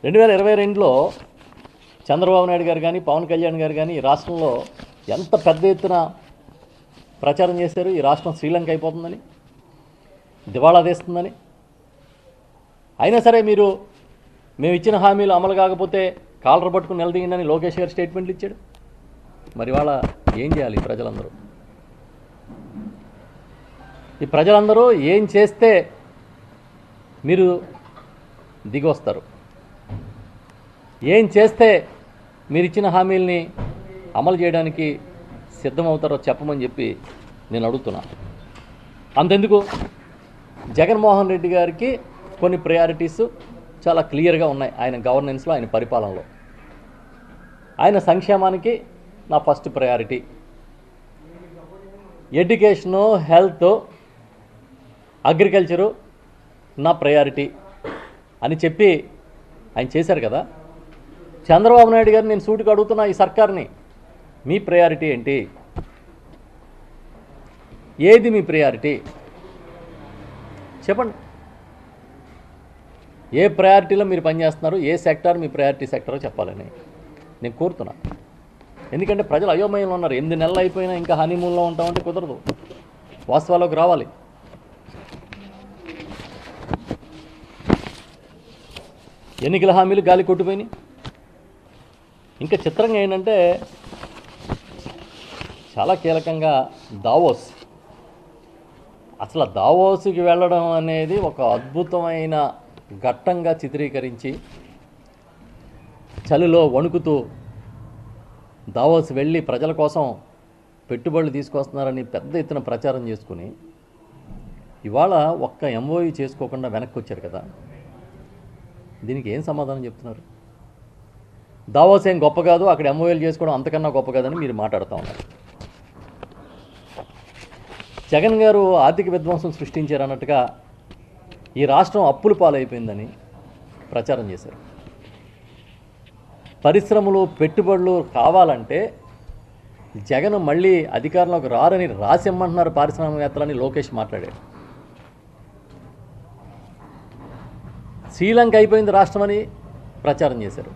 2022లో చంద్రబాబు నాయుడు గారు కానీ పవన్ కళ్యాణ్ గారు కానీ ఈ రాష్ట్రంలో ఎంత పెద్ద ఎత్తున ప్రచారం చేశారు. ఈ రాష్ట్రం శ్రీలంక అయిపోతుందని, దివాళా తీస్తుందని. అయినా సరే మేము ఇచ్చిన హామీలు అమలు కాకపోతే కాలర్ పట్టుకుని నిలదీయండి లోకేష్ గారు స్టేట్మెంట్లు ఇచ్చాడు. మరి వాళ్ళ ఏం చేయాలి ప్రజలందరూ? ఈ ప్రజలందరూ ఏం చేస్తే మీరు దిగి వస్తారు? ఏం చేస్తే మీరు ఇచ్చిన హామీల్ని అమలు చేయడానికి సిద్ధమవుతారో చెప్పమని చెప్పి నేను అడుగుతున్నాను. అంతెందుకు, జగన్మోహన్ రెడ్డి గారికి కొన్ని ప్రయారిటీస్ చాలా క్లియర్గా ఉన్నాయి. ఆయన గవర్నెన్స్లో, ఆయన పరిపాలనలో. ఆయన సంక్షేమానికి నా first priority, education, health, agriculture నా ప్రయారిటీ అని చెప్పి ఆయన చేశారు కదా. చంద్రబాబు నాయుడు గారిని నేను సూటిగా అడుగుతున్నా, ఈ సర్కార్ని మీ ప్రయారిటీ ఏంటి? ఏది మీ ప్రయారిటీ చెప్పండి. ఏ ప్రయారిటీలో మీరు పనిచేస్తున్నారు, ఏ సెక్టార్ మీ ప్రయారిటీ సెక్టారో చెప్పాలని నేను కోరుతున్నా. ఎందుకంటే ప్రజలు అయోమయంలో ఉన్నారు. 8 నెలలు అయిపోయినా ఇంకా హనీమూన్లో ఉంటామంటే కుదరదు, వాస్తవాలకు రావాలి. ఎన్నికల హామీలు గాలి కొట్టిపోయినాయి. ఇంకా చిత్రంగా ఏంటంటే చాలా కీలకంగా దావోస్. అసలు దావోస్కి వెళ్ళడం అనేది ఒక అద్భుతమైన ఘట్టంగా చిత్రీకరించి చలిలో వణుకుతూ దావోస్ వెళ్ళి ప్రజల కోసం పెట్టుబడులు తీసుకొస్తున్నారని పెద్ద ఎత్తున ప్రచారం చేసుకుని ఇవాళ ఒక్క ఎంఓయూ చేసుకోకుండా వెనక్కి వచ్చారు కదా. దీనికి ఏం సమాధానం చెప్తున్నారు? దావోస్ ఏం గొప్ప కాదు, అక్కడ ఎంఓయూలు చేసుకోవడం అంతకన్నా గొప్ప కాదని మీరు మాట్లాడుతూ ఉన్నారు. జగన్ గారు ఆర్థిక విధ్వంసం సృష్టించారన్నట్టుగా ఈ రాష్ట్రం అప్పుల పాలైపోయిందని ప్రచారం చేశారు. పరిశ్రమలు, పెట్టుబడులు కావాలంటే జగన్ మళ్ళీ అధికారంలోకి రారని రాసిమ్మంటున్నారు పారిశ్రామికవేత్తలని లోకేష్ మాట్లాడారు. శ్రీలంక అయిపోయింది రాష్ట్రమని ప్రచారం చేశారు.